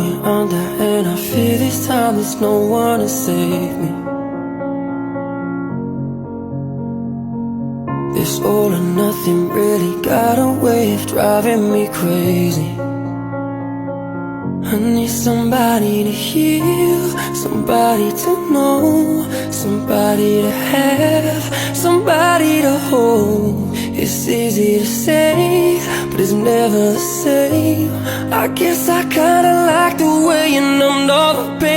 going under, and I fear this time there's no one to save me. This all or nothing really got a way of driving me crazy. I need somebody to heal, somebody to know, somebody to have, somebody to hold. It's easy to say, but it's never the same. I guess I kinda like the way you numbed all the pain.